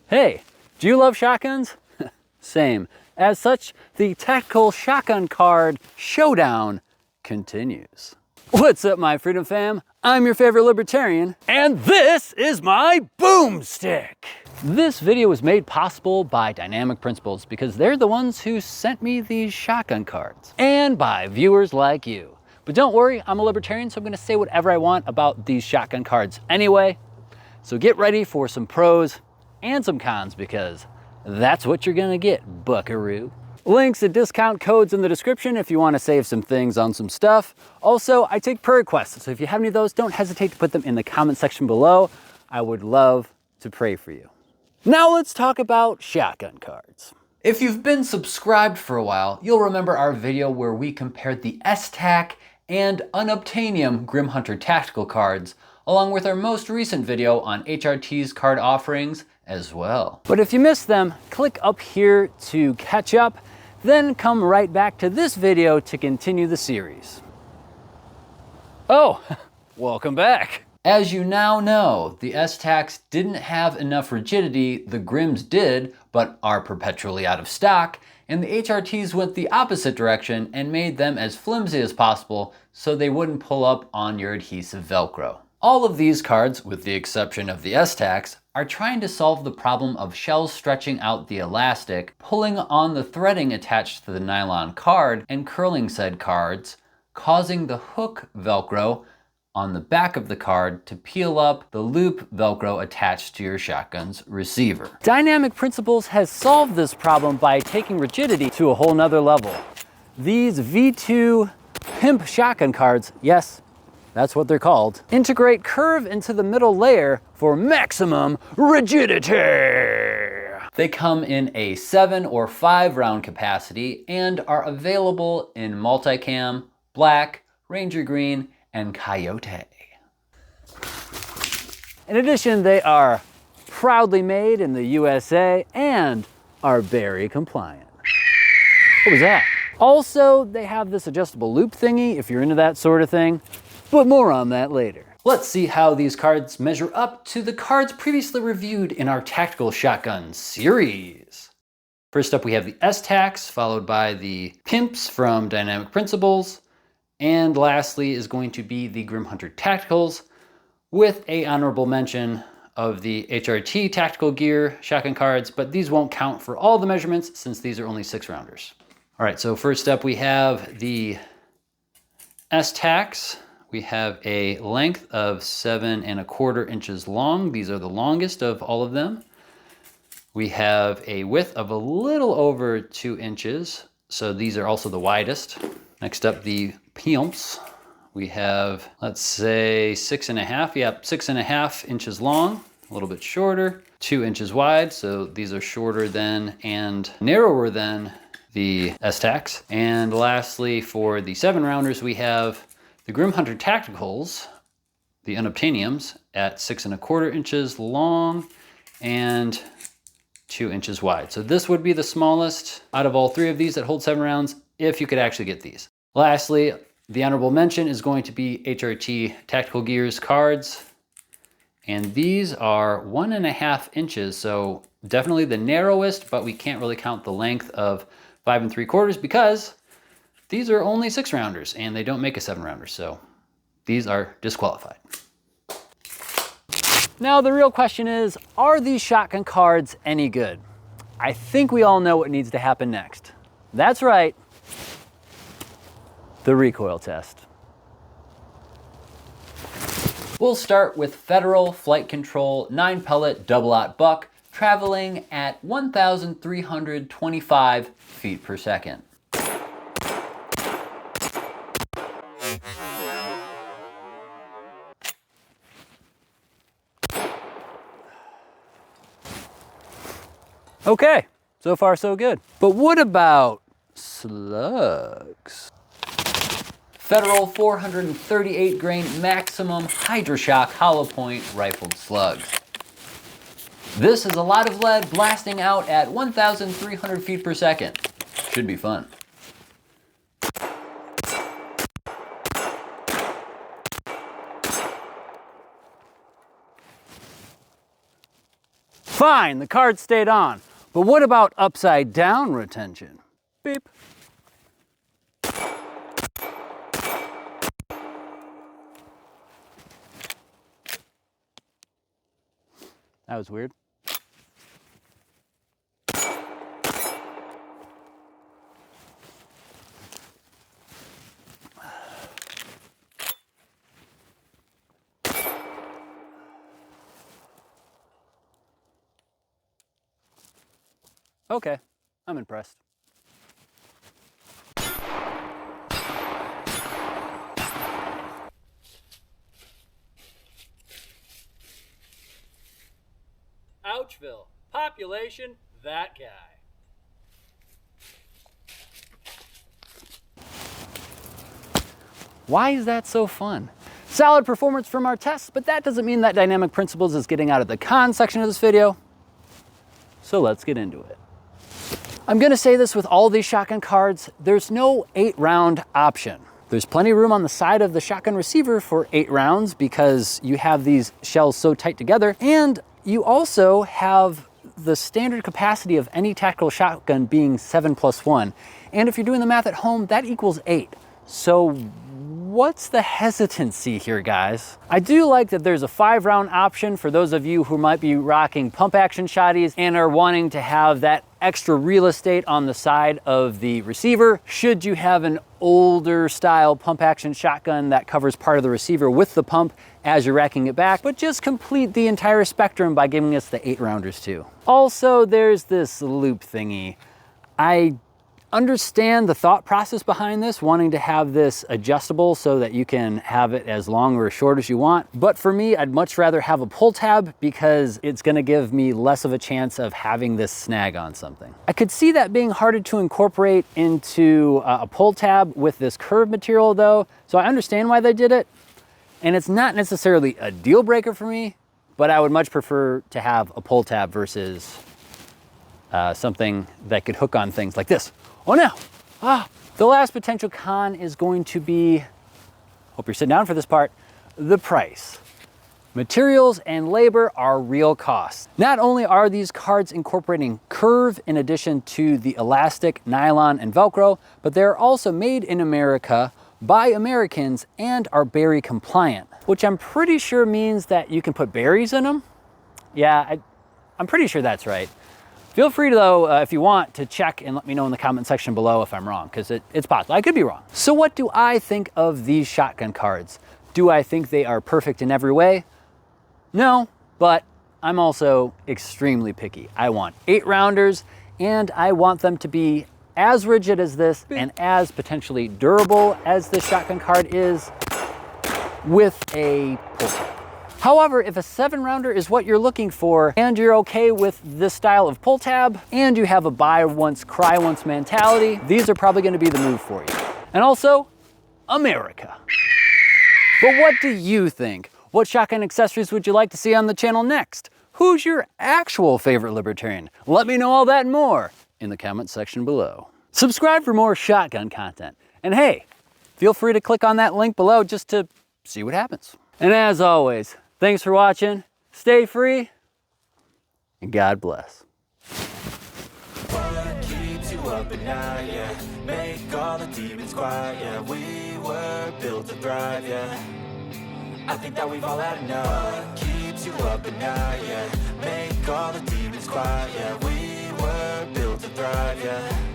Hey, do you love shotguns? Same. As such, the Tactical Shotgun Card Showdown continues. What's up, my freedom fam? I'm your favorite libertarian, and this is my boomstick. This video was made possible by Dynamic Principles because they're the ones who sent me these shotgun cards, and by viewers like you. But don't worry, I'm a libertarian, so I'm gonna say whatever I want about these shotgun cards anyway. So get ready for some pros and some cons, because that's what you're gonna get, buckaroo. Links and discount codes in the description if you want to save some things on some stuff. Also, I take prayer requests, so if you have any of those, don't hesitate to put them in the comment section below. I would love to pray for you. Now let's talk about shotgun cards. If you've been subscribed for a while, you'll remember our video where we compared the S-TAC and Unobtainium Grim Hunter tactical cards, along with our most recent video on HRT's card offerings as well. But if you missed them, click up here to catch up, then come right back to this video to continue the series. Oh, welcome back. As you now know, the S-TACs didn't have enough rigidity, the Grims did, but are perpetually out of stock, and the HRTs went the opposite direction and made them as flimsy as possible so they wouldn't pull up on your adhesive Velcro. All of these cards, with the exception of the S-TACs, are trying to solve the problem of shells stretching out the elastic, pulling on the threading attached to the nylon card, and curling said cards, causing the hook Velcro on the back of the card to peel up the loop Velcro attached to your shotgun's receiver. Dynamic Principles has solved this problem by taking rigidity to a whole nother level. These V2 Pimp shotgun cards, yes, that's what they're called, integrate curve into the middle layer for maximum rigidity. They come in a 7 or 5 round capacity and are available in multicam, black, ranger green, and coyote. In addition, they are proudly made in the USA and are very compliant. What was that? Also, they have this adjustable loop thingy if you're into that sort of thing. But more on that later. Let's see how these cards measure up to the cards previously reviewed in our Tactical Shotgun series. First up, we have the S-TACs, followed by the Pimps from Dynamic Principles, and lastly is going to be the Grim Hunter Tacticals, with a honorable mention of the HRT Tactical Gear shotgun cards, but these won't count for all the measurements since these are only 6 rounders. All right, so first up we have the S-TACs. We have a length of 7 1/4 inches long. These are the longest of all of them. We have a width of a little over 2 inches. So these are also the widest. Next up, the Pimps. We have, let's say 6 1/2. Yep, 6 1/2 inches long, a little bit shorter, 2 inches wide. So these are shorter than and narrower than the S-TACs. And lastly, for the 7 rounders, we have the Grim Hunter Tacticals, the Unobtainiums, at 6 1/4 inches long and 2 inches wide. So this would be the smallest out of all 3 of these that hold 7 rounds, if you could actually get these. Lastly, the honorable mention is going to be HRT Tactical Gears cards. And these are 1 1/2 inches, so definitely the narrowest, but we can't really count the length of 5 3/4 because these are only 6 rounders and they don't make a 7 rounder, so these are disqualified. Now the real question is, are these shotgun cards any good? I think we all know what needs to happen next. That's right, the recoil test. We'll start with Federal Flight Control 9-pellet double-aught buck traveling at 1,325 feet per second. Okay, so far so good. But what about slugs? Federal 438 grain maximum Hydroshock hollow point rifled slugs. This is a lot of lead blasting out at 1,300 feet per second. Should be fun. Fine, the card stayed on. But what about upside down retention? Beep. That was weird. Okay, I'm impressed. Ouchville, population, that guy. Why is that so fun? Solid performance from our tests, but that doesn't mean that Dynamic Principles is getting out of the con section of this video. So let's get into it. I'm gonna say this with all these shotgun cards, there's no 8-round option. There's plenty of room on the side of the shotgun receiver for 8 rounds because you have these shells so tight together, and you also have the standard capacity of any tactical shotgun being 7+1. And if you're doing the math at home, that equals 8. So what's the hesitancy here, guys? I do like that there's a 5-round option for those of you who might be rocking pump action shotties and are wanting to have that extra real estate on the side of the receiver. Should you have an older style pump action shotgun that covers part of the receiver with the pump as you're racking it back, but just complete the entire spectrum by giving us the 8-rounders too. Also, there's this loop thingy. I understand the thought process behind this, wanting to have this adjustable so that you can have it as long or as short as you want. But for me, I'd much rather have a pull tab because it's gonna give me less of a chance of having this snag on something. I could see that being harder to incorporate into a pull tab with this curved material though, so I understand why they did it. And it's not necessarily a deal breaker for me, but I would much prefer to have a pull tab versus something that could hook on things like this. Oh no! The last potential con is going to be, hope you're sitting down for this part, the price. Materials and labor are real costs. Not only are these cards incorporating curve in addition to the elastic, nylon, and Velcro, but they're also made in America by Americans and are berry compliant, which I'm pretty sure means that you can put berries in them. Yeah, I'm pretty sure that's right. Feel free to, though, if you want, to check and let me know in the comment section below if I'm wrong, because it's possible. I could be wrong. So what do I think of these shotgun cards? Do I think they are perfect in every way? No, but I'm also extremely picky. I want 8-rounders, and I want them to be as rigid as this and as potentially durable as this shotgun card is with a pull tab. However, if a 7-rounder is what you're looking for and you're okay with this style of pull tab and you have a buy once, cry once mentality, these are probably gonna be the move for you. And also, America. But what do you think? What shotgun accessories would you like to see on the channel next? Who's your actual favorite libertarian? Let me know all that and more in the comment section below. Subscribe for more shotgun content. And hey, feel free to click on that link below just to see what happens. And as always, thanks for watching, stay free, and God bless. What keeps you up at night, yeah? Make all the demons quiet, yeah. We were built to thrive, yeah. I think that we've all had enough. What keeps you up at night, yeah? Make all the demons quiet, yeah. We were built to thrive, yeah.